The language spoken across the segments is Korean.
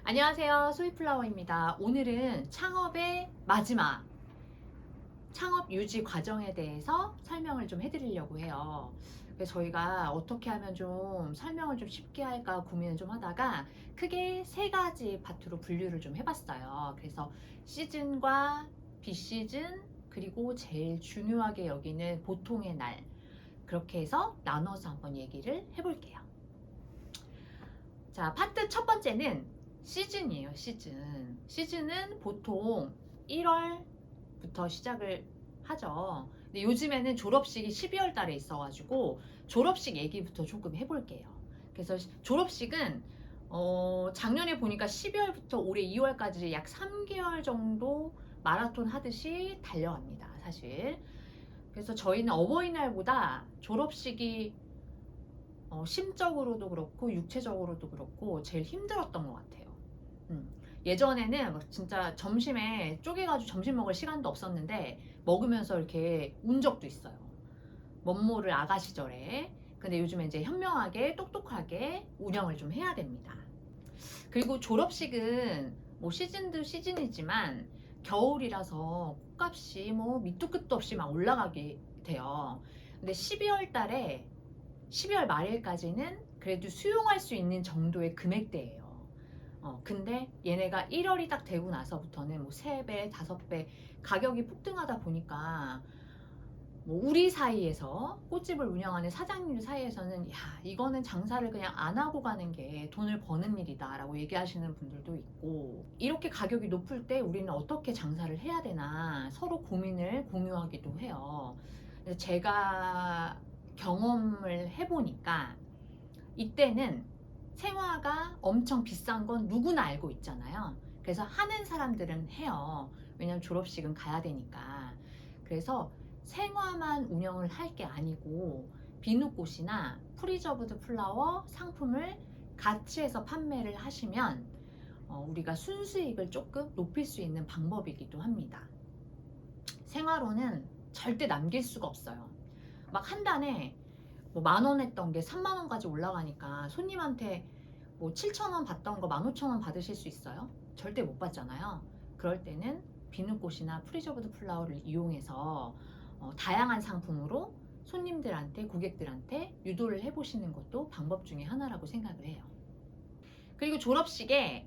안녕하세요. 소이플라워입니다. 오늘은 창업의 마지막 창업 유지 과정에 대해서 설명을 좀 해드리려고 해요. 그래서 저희가 어떻게 하면 좀 설명을 좀 쉽게 할까 고민을 좀 하다가 크게 세 가지 파트로 분류를 좀 해봤어요. 그래서 시즌과 비시즌 그리고 제일 중요하게 여기는 보통의 날, 그렇게 해서 나눠서 한번 얘기를 해볼게요. 자, 파트 첫 번째는 시즌이에요. 시즌은 보통 1월부터 시작을 하죠. 근데 요즘에는 졸업식이 12월 달에 있어가지고 졸업식 얘기부터 조금 해볼게요. 그래서 졸업식은 작년에 보니까 12월부터 올해 2월까지 약 3개월 정도 마라톤 하듯이 달려갑니다. 사실. 그래서 저희는 어버이날보다 졸업식이 심적으로도 그렇고 육체적으로도 그렇고 제일 힘들었던 것 같아요. 예전에는 진짜 점심에 쪼개가지고 점심 먹을 시간도 없었는데 먹으면서 이렇게 운 적도 있어요. 멋모를 아가 시절에. 근데 요즘에 이제 현명하게 똑똑하게 운영을 좀 해야 됩니다. 그리고 졸업식은 뭐 시즌도 시즌이지만 겨울이라서 꽃값이 뭐 밑도 끝도 없이 막 올라가게 돼요. 근데 12월 달에 12월 말일까지는 그래도 수용할 수 있는 정도의 금액대예요. 근데 얘네가 1월이 딱 되고 나서부터는 뭐 3배, 5배 가격이 폭등하다 보니까 뭐 우리 사이에서 꽃집을 운영하는 사장님들 사이에서는 야, 이거는 장사를 그냥 안 하고 가는 게 돈을 버는 일이다 라고 얘기하시는 분들도 있고, 이렇게 가격이 높을 때 우리는 어떻게 장사를 해야 되나 서로 고민을 공유하기도 해요. 그래서 제가 경험을 해보니까 이때는 생화가 엄청 비싼 건 누구나 알고 있잖아요. 그래서 하는 사람들은 해요. 왜냐면 졸업식은 가야 되니까. 그래서 생화만 운영을 할 게 아니고 비누꽃이나 프리저브드 플라워 상품을 같이 해서 판매를 하시면 우리가 순수익을 조금 높일 수 있는 방법이기도 합니다. 생화로는 절대 남길 수가 없어요. 막 한 단에 뭐 10,000원 했던 게 30,000원까지 올라가니까 손님한테 뭐 7,000원 받던 거 15,000원 받으실 수 있어요? 절대 못 받잖아요. 그럴 때는 비누꽃이나 프리저브드 플라워를 이용해서 다양한 상품으로 손님들한테, 고객들한테 유도를 해보시는 것도 방법 중에 하나라고 생각을 해요. 그리고 졸업식에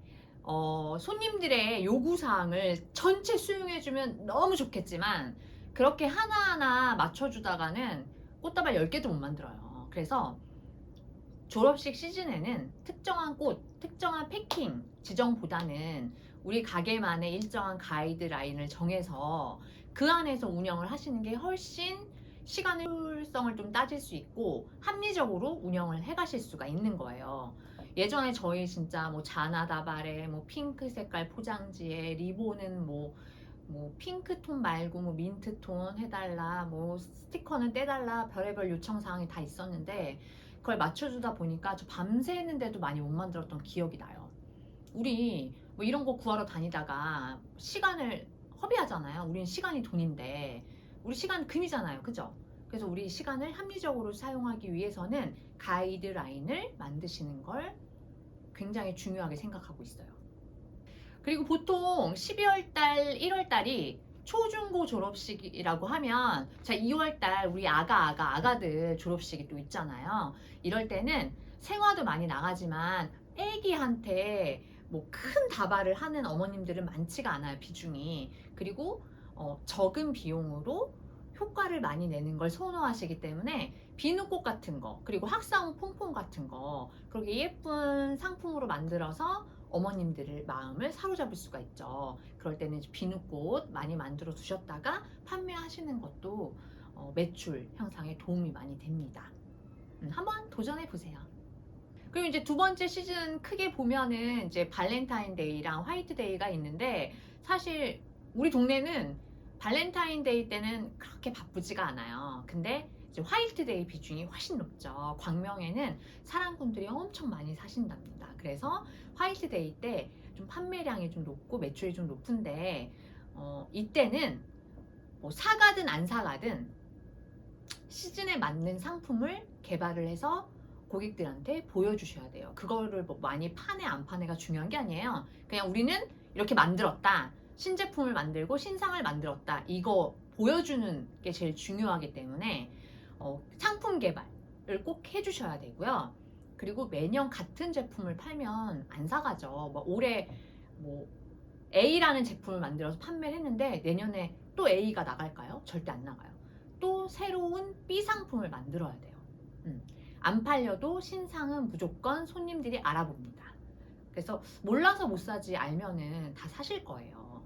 손님들의 요구사항을 전체 수용해주면 너무 좋겠지만 그렇게 하나하나 맞춰주다가는 꽃다발 10개도 못 만들어요. 그래서 졸업식 시즌에는 특정한 꽃, 특정한 패킹 지정보다는 우리 가게만의 일정한 가이드라인을 정해서 그 안에서 운영을 하시는 게 훨씬 시간의 효율성을 좀 따질 수 있고 합리적으로 운영을 해 가실 수가 있는 거예요. 예전에 저희 진짜 뭐 자나다발에 뭐 핑크 색깔 포장지에 리본은 뭐 핑크톤 말고 뭐 민트톤 해달라, 뭐 스티커는 떼달라, 별의별 요청사항이 다 있었는데 그걸 맞춰주다 보니까 저 밤새는데도 많이 못 만들었던 기억이 나요. 우리 뭐 이런 거 구하러 다니다가 시간을 허비하잖아요. 우리는 시간이 돈인데 우리 시간 금이잖아요. 그죠? 그래서 우리 시간을 합리적으로 사용하기 위해서는 가이드라인을 만드시는 걸 굉장히 중요하게 생각하고 있어요. 그리고 보통 12월 달, 1월 달이 초중고 졸업식이라고 하면 자 2월 달 우리 아가들 졸업식이 또 있잖아요. 이럴 때는 생화도 많이 나가지만 애기한테 뭐 큰 다발을 하는 어머님들은 많지가 않아요. 비중이. 그리고 적은 비용으로 효과를 많이 내는 걸 선호하시기 때문에 비누꽃 같은 거, 그리고 학사홍 퐁퐁 같은 거 그렇게 예쁜 상품으로 만들어서 어머님들의 마음을 사로잡을 수가 있죠. 그럴 때는 비누꽃 많이 만들어 두셨다가 판매하시는 것도 매출 향상에 도움이 많이 됩니다. 한번 도전해 보세요. 그리고 이제 두 번째 시즌 크게 보면은 이제 발렌타인데이랑 화이트데이가 있는데 사실 우리 동네는 발렌타인데이 때는 그렇게 바쁘지가 않아요. 근데 이제 화이트데이 비중이 훨씬 높죠. 광명에는 사랑꾼들이 엄청 많이 사신답니다. 그래서 화이트데이 때 좀 판매량이 좀 높고 매출이 좀 높은데 이때는 뭐 사가든 안 사가든 시즌에 맞는 상품을 개발을 해서 고객들한테 보여주셔야 돼요. 그거를 뭐 많이 파네 안 파네가 중요한 게 아니에요. 그냥 우리는 이렇게 만들었다. 신제품을 만들고 신상을 만들었다. 이거 보여주는 게 제일 중요하기 때문에 상품 개발을 꼭 해주셔야 되고요. 그리고 매년 같은 제품을 팔면 안 사가죠. 뭐 올해 뭐 A라는 제품을 만들어서 판매를 했는데 내년에 또 A가 나갈까요? 절대 안 나가요. 또 새로운 B 상품을 만들어야 돼요. 안 팔려도 신상은 무조건 손님들이 알아봅니다. 그래서 몰라서 못 사지 알면은 다 사실 거예요.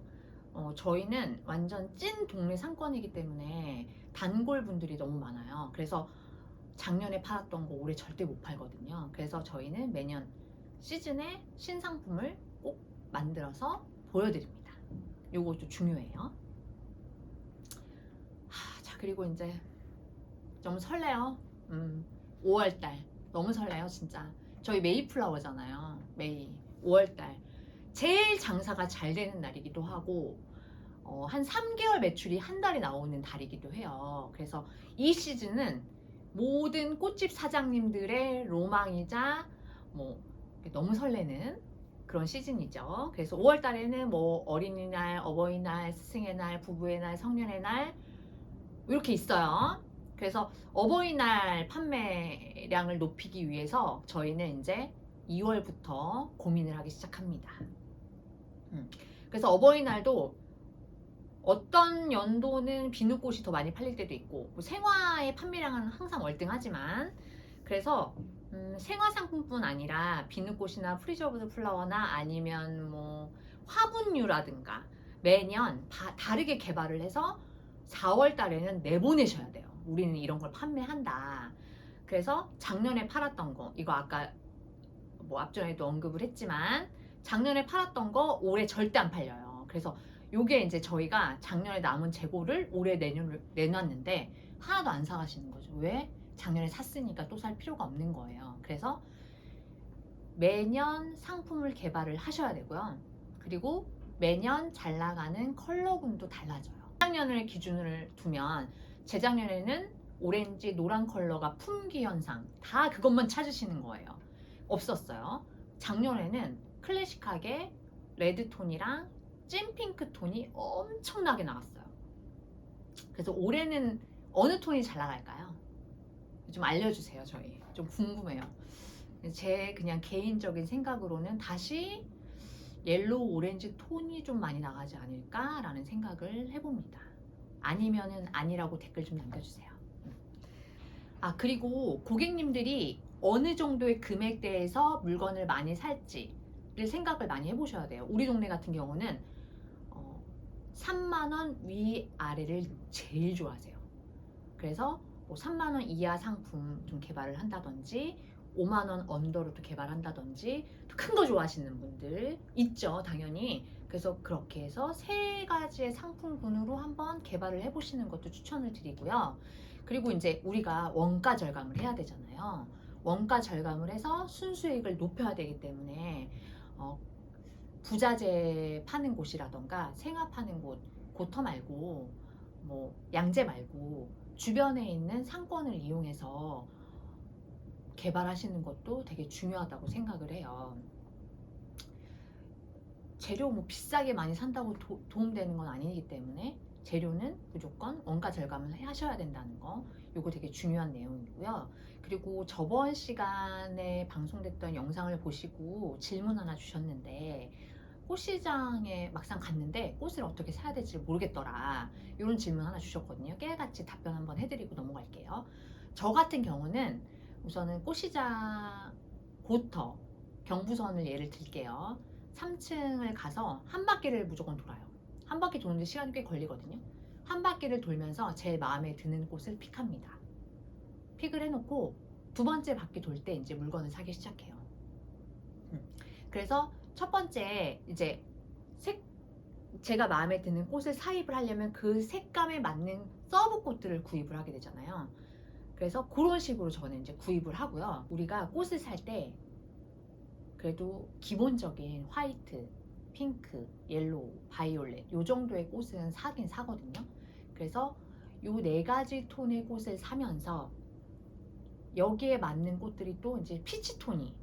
저희는 완전 찐 동네 상권이기 때문에 단골 분들이 너무 많아요. 그래서 작년에 팔았던 거 올해 절대 못 팔거든요. 그래서 저희는 매년 시즌에 신상품을 꼭 만들어서 보여드립니다. 요것도 중요해요. 자, 그리고 이제 너무 설레요. 5월달 너무 설레요 진짜. 저희 메이플라워잖아요. 메이 5월달 제일 장사가 잘 되는 날이기도 하고 한 3개월 매출이 한 달에 나오는 달이기도 해요. 그래서 이 시즌은 모든 꽃집 사장님들의 로망이자 뭐 너무 설레는 그런 시즌이죠. 그래서 5월 달에는 뭐 어린이날, 어버이날, 스승의 날, 부부의 날, 성년의 날 이렇게 있어요. 그래서 어버이날 판매량을 높이기 위해서 저희는 이제 2월부터 고민을 하기 시작합니다. 그래서 어버이날도 어떤 연도는 비누꽃이 더 많이 팔릴 때도 있고 뭐 생화의 판매량은 항상 월등하지만 그래서 생화 상품뿐 아니라 비누꽃이나 프리저브드 플라워나 아니면 뭐 화분류라든가 매년 다르게 개발을 해서 4월 달에는 내보내셔야 돼요. 우리는 이런 걸 판매한다. 그래서 작년에 팔았던 거 이거 아까 뭐 앞전에도 언급을 했지만 작년에 팔았던 거 올해 절대 안 팔려요. 그래서 요게 이제 저희가 작년에 남은 재고를 올해 내놨는데 하나도 안 사가시는 거죠. 왜? 작년에 샀으니까 또 살 필요가 없는 거예요. 그래서 매년 상품을 개발을 하셔야 되고요. 그리고 매년 잘 나가는 컬러군도 달라져요. 작년을 기준을 두면 재작년에는 오렌지, 노란 컬러가 품귀 현상 다 그것만 찾으시는 거예요. 없었어요. 작년에는 클래식하게 레드톤이랑 찐 핑크톤이 엄청나게 나왔어요. 그래서 올해는 어느 톤이 잘 나갈까요? 좀 알려주세요. 저희 좀 궁금해요. 제 그냥 개인적인 생각으로는 다시 옐로우 오렌지 톤이 좀 많이 나가지 않을까라는 생각을 해봅니다. 아니면은 아니라고 댓글 좀 남겨주세요. 그리고 고객님들이 어느 정도의 금액대에서 물건을 많이 살지를 생각을 많이 해보셔야 돼요. 우리 동네 같은 경우는 3만원 위아래를 제일 좋아하세요. 그래서 뭐 3만원 이하 상품 좀 개발을 한다든지 5만원 언더로 또 개발한다든지 큰 거 좋아하시는 분들 있죠, 당연히. 그래서 그렇게 해서 3가지의 상품군으로 한번 개발을 해보시는 것도 추천을 드리고요. 그리고 이제 우리가 원가 절감을 해야 되잖아요. 원가 절감을 해서 순수익을 높여야 되기 때문에 부자재 파는 곳이라던가 생화 파는 곳, 고터 말고 뭐 양재 말고 주변에 있는 상권을 이용해서 개발하시는 것도 되게 중요하다고 생각을 해요. 재료 뭐 비싸게 많이 산다고 도움되는 건 아니기 때문에 재료는 무조건 원가 절감을 하셔야 된다는 거, 요거 되게 중요한 내용이고요. 그리고 저번 시간에 방송됐던 영상을 보시고 질문 하나 주셨는데 꽃시장에 막상 갔는데 꽃을 어떻게 사야 될지 모르겠더라, 이런 질문 하나 주셨거든요. 깨알같이 답변 한번 해드리고 넘어갈게요. 저 같은 경우는 우선은 꽃시장 고터 경부선을 예를 들게요. 3층을 가서 한 바퀴를 무조건 돌아요. 한 바퀴 도는데 시간이 꽤 걸리거든요. 한 바퀴를 돌면서 제 마음에 드는 꽃을 픽합니다. 픽을 해놓고 두 번째 바퀴 돌 때 이제 물건을 사기 시작해요. 그래서 첫 번째 이제 제가 마음에 드는 꽃을 사입을 하려면 그 색감에 맞는 서브 꽃들을 구입을 하게 되잖아요. 그래서 그런 식으로 저는 이제 구입을 하고요. 우리가 꽃을 살 때 그래도 기본적인 화이트, 핑크, 옐로우, 바이올렛 요 정도의 꽃은 사긴 사거든요. 그래서 요 4가지 톤의 꽃을 사면서 여기에 맞는 꽃들이 또 이제 피치톤이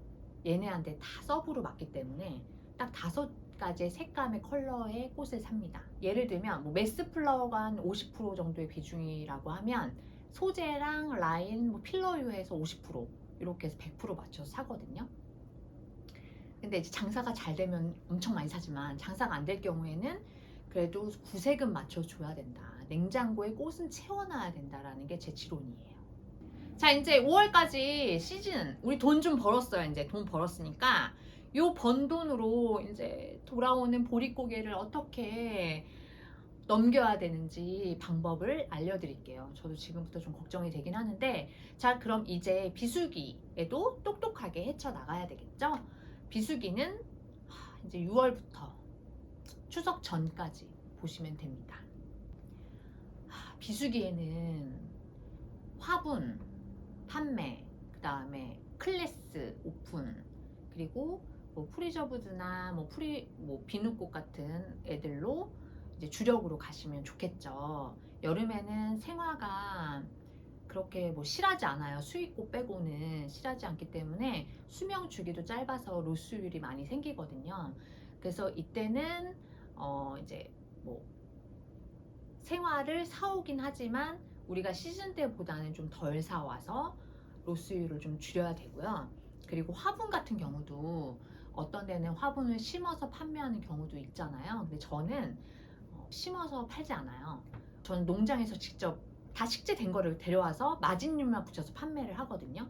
얘네한테 다 서브로 맞기 때문에 딱 5가지의 색감의 컬러의 꽃을 삽니다. 예를 들면 뭐 메스 플라워가 한 50% 정도의 비중이라고 하면 소재랑 라인, 뭐 필러유에서 50% 이렇게 해서 100% 맞춰서 사거든요. 근데 이제 장사가 잘 되면 엄청 많이 사지만 장사가 안 될 경우에는 그래도 구색은 맞춰줘야 된다. 냉장고에 꽃은 채워놔야 된다라는 게 제 지론이에요. 자, 이제 5월까지 시즌 우리 돈 좀 벌었어요. 이제 돈 벌었으니까 요 번 돈으로 이제 돌아오는 보릿고개를 어떻게 넘겨야 되는지 방법을 알려드릴게요. 저도 지금부터 좀 걱정이 되긴 하는데, 자, 그럼 이제 비수기에도 똑똑하게 헤쳐나가야 되겠죠? 비수기는 이제 6월부터 추석 전까지 보시면 됩니다. 비수기에는 화분, 판매, 그 다음에 클래스 오픈, 그리고 뭐 프리저브드나 뭐 비누꽃 같은 애들로 이제 주력으로 가시면 좋겠죠. 여름에는 생화가 그렇게 뭐 실하지 않아요. 수입꽃 빼고는 실하지 않기 때문에 수명 주기도 짧아서 로스율이 많이 생기거든요. 그래서 이때는 이제 뭐 생화를 사오긴 하지만 우리가 시즌 때보다는 좀 덜 사와서 로스율을 좀 줄여야 되고요. 그리고 화분 같은 경우도 어떤 데는 화분을 심어서 판매하는 경우도 있잖아요. 근데 저는 심어서 팔지 않아요. 저는 농장에서 직접 다 식재된 거를 데려와서 마진율만 붙여서 판매를 하거든요.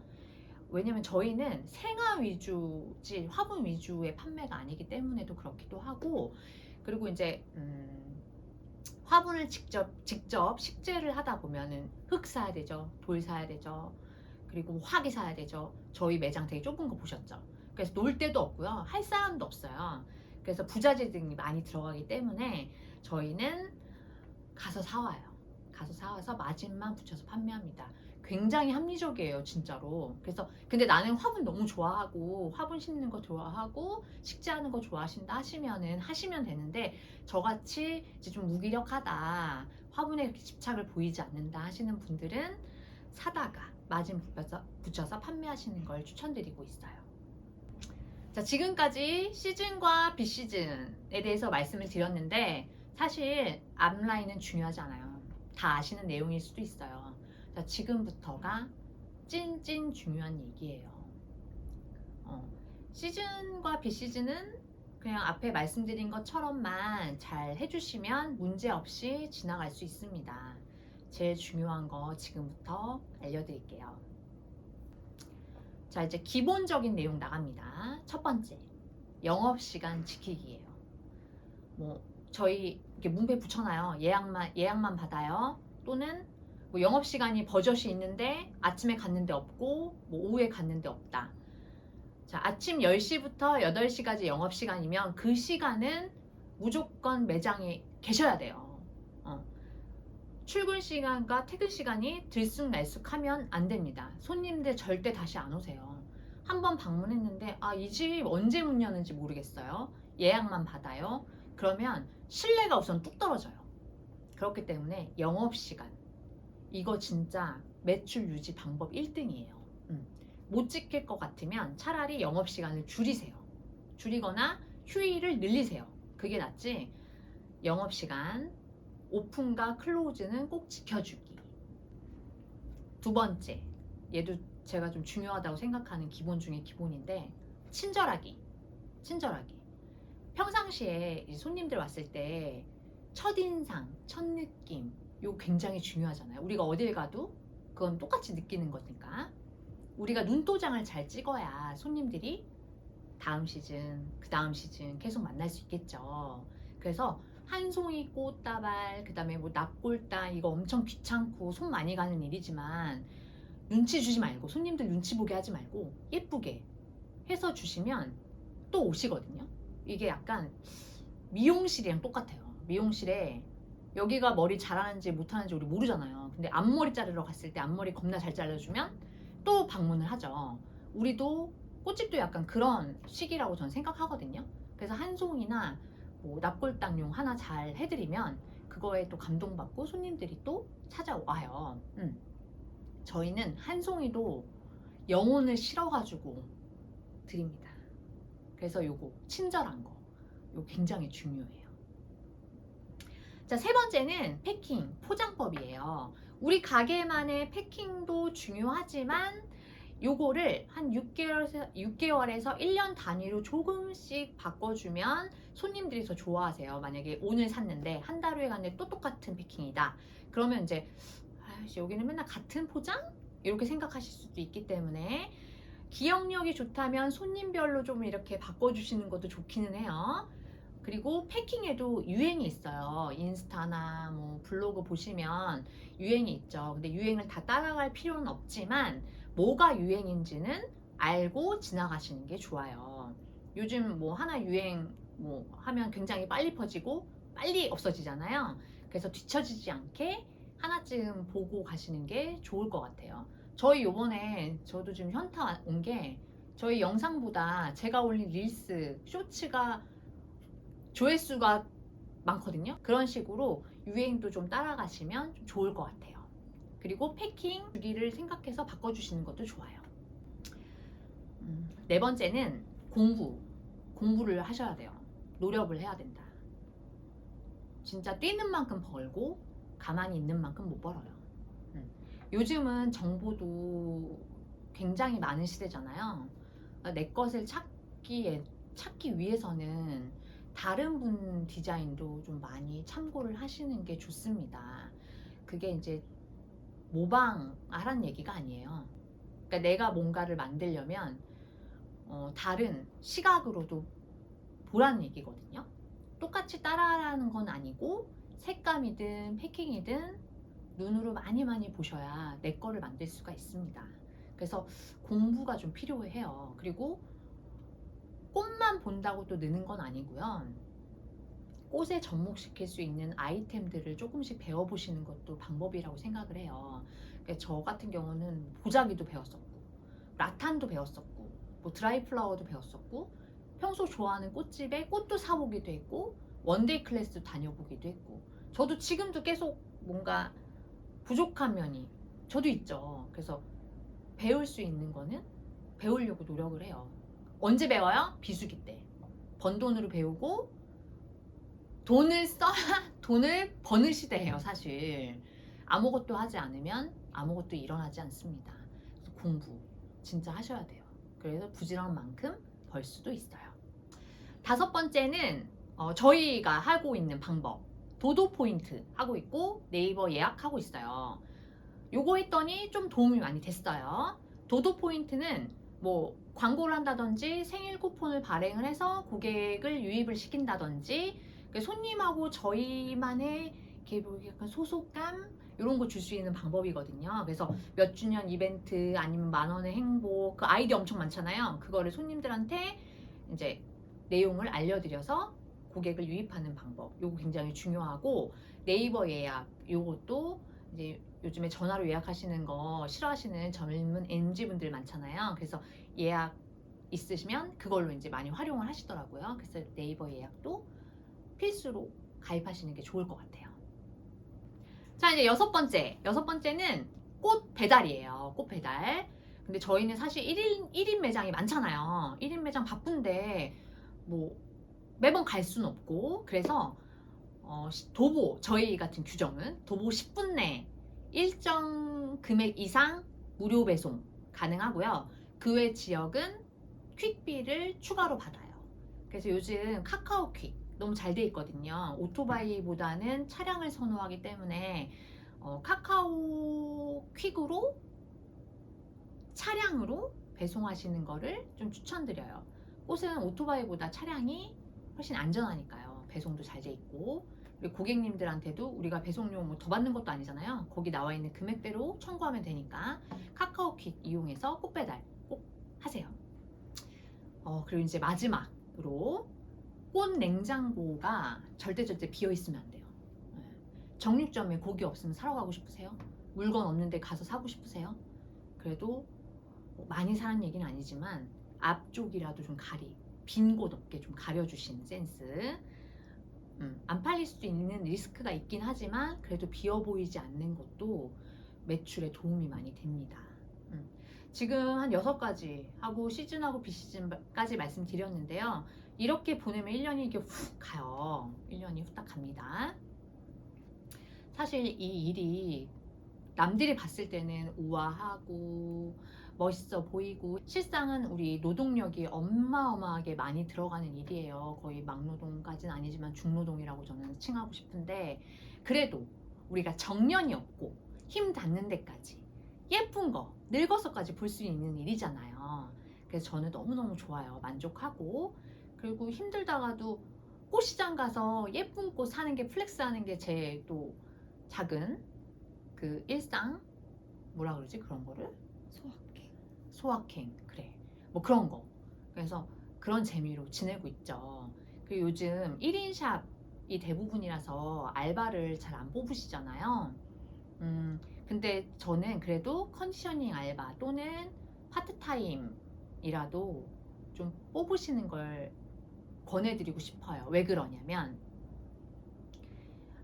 왜냐면 저희는 생화 위주지 화분 위주의 판매가 아니기 때문에도 그렇기도 하고, 그리고 이제 화분을 직접 식재를 하다 보면은 흙 사야 되죠, 돌 사야 되죠, 그리고 화기 사야 되죠. 저희 매장 되게 좁은 거 보셨죠? 그래서 놀 데도 없고요, 할 사람도 없어요. 그래서 부자재들이 많이 들어가기 때문에 저희는 가서 사와요. 가서 사와서 마진만 붙여서 판매합니다. 굉장히 합리적이에요, 진짜로. 그래서 근데 나는 화분 너무 좋아하고 화분 심는 거 좋아하고 식재하는 거 좋아하신다 하시면은 하시면 되는데, 저같이 이제 좀 무기력하다, 화분에 이렇게 집착을 보이지 않는다 하시는 분들은 사다가 마진 붙여서 판매하시는 걸 추천드리고 있어요. 자, 지금까지 시즌과 비시즌에 대해서 말씀을 드렸는데, 사실 앞라인은 중요하지 않아요. 다 아시는 내용일 수도 있어요. 자, 지금부터가 찐찐 중요한 얘기예요. 시즌과 비시즌은 그냥 앞에 말씀드린 것처럼만 잘 해주시면 문제없이 지나갈 수 있습니다. 제일 중요한 거 지금부터 알려드릴게요. 자, 이제 기본적인 내용 나갑니다. 첫 번째, 영업시간 지키기예요. 뭐 저희 이렇게 문패 붙여놔요. 예약만 받아요. 또는 뭐 영업시간이 버젓이 있는데 아침에 갔는데 없고 뭐 오후에 갔는데 없다. 자, 아침 10시부터 8시까지 영업시간이면 그 시간은 무조건 매장에 계셔야 돼요. 출근 시간과 퇴근 시간이 들쑥날쑥하면 안 됩니다. 손님들 절대 다시 안 오세요. 한번 방문했는데 이 집 언제 문 여는지 모르겠어요. 예약만 받아요. 그러면 신뢰가 우선 뚝 떨어져요. 그렇기 때문에 영업시간, 이거 진짜 매출 유지 방법 1등이에요. 못 지킬 것 같으면 차라리 영업시간을 줄이세요. 줄이거나 휴일을 늘리세요. 그게 낫지. 영업시간, 오픈과 클로즈는 꼭 지켜주기. 두 번째, 얘도 제가 좀 중요하다고 생각하는 기본 중에 기본인데, 친절하기. 평상시에 손님들 왔을 때 첫인상, 첫느낌, 이거 굉장히 중요하잖아요. 우리가 어딜 가도 그건 똑같이 느끼는 거니까 우리가 눈도장을 잘 찍어야 손님들이 다음 시즌, 그 다음 시즌 계속 만날 수 있겠죠. 그래서 한 송이 꽃다발, 그 다음에 뭐 납골당, 이거 엄청 귀찮고 손 많이 가는 일이지만 눈치 주지 말고, 손님들 눈치 보게 하지 말고 예쁘게 해서 주시면 또 오시거든요. 이게 약간 미용실이랑 똑같아요. 미용실에 여기가 머리 잘하는지 못하는지 우리 모르잖아요. 근데 앞머리 자르러 갔을 때 앞머리 겁나 잘 잘라주면 또 방문을 하죠. 우리도 꽃집도 약간 그런 식이라고 저는 생각하거든요. 그래서 한 송이나 뭐 납골당용 하나 잘 해드리면 그거에 또 감동받고 손님들이 또 찾아와요. 저희는 한 송이도 영혼을 실어가지고 드립니다. 그래서 요거 친절한 거 요거 굉장히 중요해요. 자, 세 번째는 패킹, 포장법이에요. 우리 가게만의 패킹도 중요하지만 요거를 한 6개월에서 1년 단위로 조금씩 바꿔주면 손님들이 더 좋아하세요. 만약에 오늘 샀는데 한 달 후에 갔는데 또 똑같은 패킹이다. 그러면 이제 아이씨, 여기는 맨날 같은 포장? 이렇게 생각하실 수도 있기 때문에 기억력이 좋다면 손님별로 좀 이렇게 바꿔주시는 것도 좋기는 해요. 그리고 패킹에도 유행이 있어요. 인스타나 뭐 블로그 보시면 유행이 있죠. 근데 유행을 다 따라갈 필요는 없지만 뭐가 유행인지는 알고 지나가시는 게 좋아요. 요즘 뭐 하나 유행 뭐 하면 굉장히 빨리 퍼지고 빨리 없어지잖아요. 그래서 뒤처지지 않게 하나쯤 보고 가시는 게 좋을 것 같아요. 저희 요번에 저도 지금 현타 온 게 저희 영상보다 제가 올린 릴스, 쇼츠가 조회수가 많거든요. 그런 식으로 유행도 좀 따라가시면 좀 좋을 것 같아요. 그리고 패킹 주기를 생각해서 바꿔주시는 것도 좋아요. 네 번째는 공부를 하셔야 돼요. 노력을 해야 된다. 진짜 뛰는 만큼 벌고 가만히 있는 만큼 못 벌어요. 요즘은 정보도 굉장히 많은 시대잖아요. 내 것을 찾기 위해서는 다른 분 디자인도 좀 많이 참고를 하시는 게 좋습니다. 그게 이제 모방하라는 얘기가 아니에요. 그러니까 내가 뭔가를 만들려면 다른 시각으로도 보라는 얘기거든요. 똑같이 따라하라는 건 아니고 색감이든 패킹이든 눈으로 많이 보셔야 내 거를 만들 수가 있습니다. 그래서 공부가 좀 필요해요. 그리고 꽃만 본다고 또 느는 건 아니고요. 꽃에 접목시킬 수 있는 아이템들을 조금씩 배워보시는 것도 방법이라고 생각을 해요. 그러니까 저 같은 경우는 보자기도 배웠었고 라탄도 배웠었고 뭐 드라이 플라워도 배웠었고 평소 좋아하는 꽃집에 꽃도 사보기도 했고 원데이 클래스도 다녀보기도 했고 저도 지금도 계속 뭔가 부족한 면이 저도 있죠. 그래서 배울 수 있는 거는 배우려고 노력을 해요. 언제 배워요? 비수기 때. 번 돈으로 배우고 돈을 써야 돈을 버는 시대예요, 사실. 아무것도 하지 않으면 아무것도 일어나지 않습니다. 그래서 공부 진짜 하셔야 돼요. 그래서 부지런한 만큼 벌 수도 있어요. 다섯 번째는 저희가 하고 있는 방법. 도도 포인트 하고 있고 네이버 예약하고 있어요. 요거 했더니 좀 도움이 많이 됐어요. 도도 포인트는 뭐 광고를 한다든지 생일 쿠폰을 발행을 해서 고객을 유입을 시킨다든지 손님하고 저희만의 이렇게 뭐 약간 소속감 이런 거 줄 수 있는 방법이거든요. 그래서 몇 주년 이벤트 아니면 만 원의 행복 그 아이디 엄청 많잖아요. 그거를 손님들한테 이제 내용을 알려드려서 고객을 유입하는 방법 요거 굉장히 중요하고 네이버 예약 요것도 이제 요즘에 전화로 예약하시는 거 싫어하시는 젊은 MZ분들 많잖아요. 그래서 예약 있으시면 그걸로 이제 많이 활용을 하시더라고요. 그래서 네이버 예약도 필수로 가입하시는 게 좋을 것 같아요. 자, 이제 여섯 번째는 꽃 배달이에요. 꽃 배달. 근데 저희는 사실 1인 매장이 많잖아요. 1인 매장 바쁜데 뭐 매번 갈 수는 없고 그래서 도보 저희 같은 규정은 도보 10분 내 일정 금액 이상 무료 배송 가능하고요. 그 외 지역은 퀵비를 추가로 받아요. 그래서 요즘 카카오 퀵 너무 잘 돼 있거든요. 오토바이보다는 차량을 선호하기 때문에 카카오 퀵으로 차량으로 배송하시는 거를 좀 추천드려요. 꽃은 오토바이보다 차량이 훨씬 안전하니까요. 배송도 잘 돼 있고 그리고 고객님들한테도 우리가 배송료 뭐 더 받는 것도 아니잖아요. 거기 나와 있는 금액대로 청구하면 되니까 카카오킥 이용해서 꽃배달 꼭 하세요. 그리고 이제 마지막으로 꽃 냉장고가 절대 비어 있으면 안 돼요. 정육점에 고기 없으면 사러 가고 싶으세요? 물건 없는데 가서 사고 싶으세요? 그래도 많이 사는 얘기는 아니지만 앞쪽이라도 좀 빈 곳 없게 좀 가려주시는 센스. 안 팔릴 수도 있는 리스크가 있긴 하지만 그래도 비어 보이지 않는 것도 매출에 도움이 많이 됩니다. 지금 한 6가지 하고 시즌하고 비시즌까지 말씀드렸는데요. 이렇게 보내면 1년이 이렇게 훅 가요. 1년이 후딱 갑니다. 사실 이 일이 남들이 봤을 때는 우아하고 멋있어 보이고 실상은 우리 노동력이 어마어마하게 많이 들어가는 일이에요. 거의 막노동까지는 아니지만 중노동이라고 저는 칭하고 싶은데 그래도 우리가 정년이 없고 힘 닿는 데까지 예쁜 거 늙어서까지 볼 수 있는 일이잖아요. 그래서 저는 너무너무 좋아요. 만족하고 그리고 힘들다가도 꽃시장 가서 예쁜 꽃 사는 게 플렉스 하는 게 제 또 작은 그 일상 뭐라 그러지 그런 거를 소확행 그래 뭐 그런 거 그래서 그런 재미로 지내고 있죠. 그리고 요즘 1인 샵이 대부분이라서 알바를 잘 안 뽑으시잖아요. 근데 저는 그래도 컨디셔닝 알바 또는 파트타임이라도 좀 뽑으시는 걸 권해드리고 싶어요. 왜 그러냐면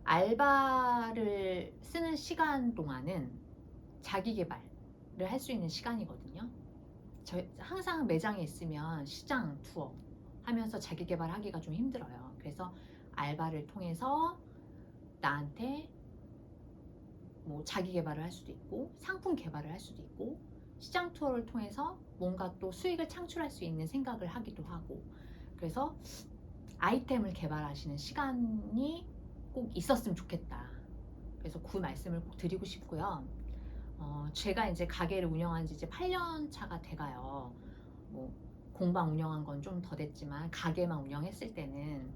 알바를 쓰는 시간 동안은 자기 개발을 할 수 있는 시간이거든요. 저 항상 매장에 있으면 시장 투어 하면서 자기 개발하기가 좀 힘들어요. 그래서 알바를 통해서 나한테 뭐 자기 개발을 할 수도 있고 상품 개발을 할 수도 있고 시장 투어를 통해서 뭔가 또 수익을 창출할 수 있는 생각을 하기도 하고 그래서 아이템을 개발하시는 시간이 꼭 있었으면 좋겠다. 그래서 그 말씀을 꼭 드리고 싶고요. 제가 이제 가게를 운영한 지 이제 8년 차가 돼가요. 뭐 공방 운영한 건 좀 더 됐지만 가게만 운영했을 때는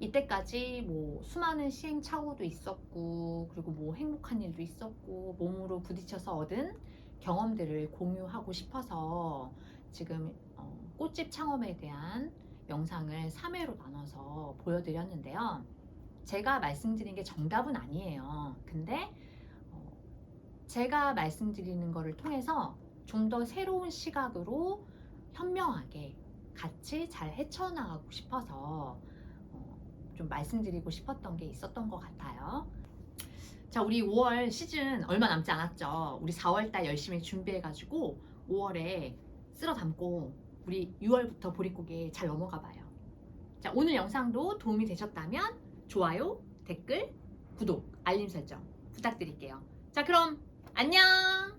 이때까지 뭐 수많은 시행착오도 있었고 그리고 뭐 행복한 일도 있었고 몸으로 부딪혀서 얻은 경험들을 공유하고 싶어서 지금 꽃집 창업에 대한 영상을 3회로 나눠서 보여드렸는데요. 제가 말씀드린 게 정답은 아니에요. 근데 제가 말씀드리는 거를 통해서 좀 더 새로운 시각으로 현명하게 같이 잘 헤쳐나가고 싶어서 좀 말씀드리고 싶었던 게 있었던 것 같아요. 자, 우리 5월 시즌 얼마 남지 않았죠. 우리 4월달 열심히 준비해가지고 5월에 쓸어 담고 우리 6월부터 보릿고개 잘 넘어가 봐요. 자, 오늘 영상도 도움이 되셨다면 좋아요, 댓글, 구독, 알림 설정 부탁드릴게요. 자, 그럼 안녕!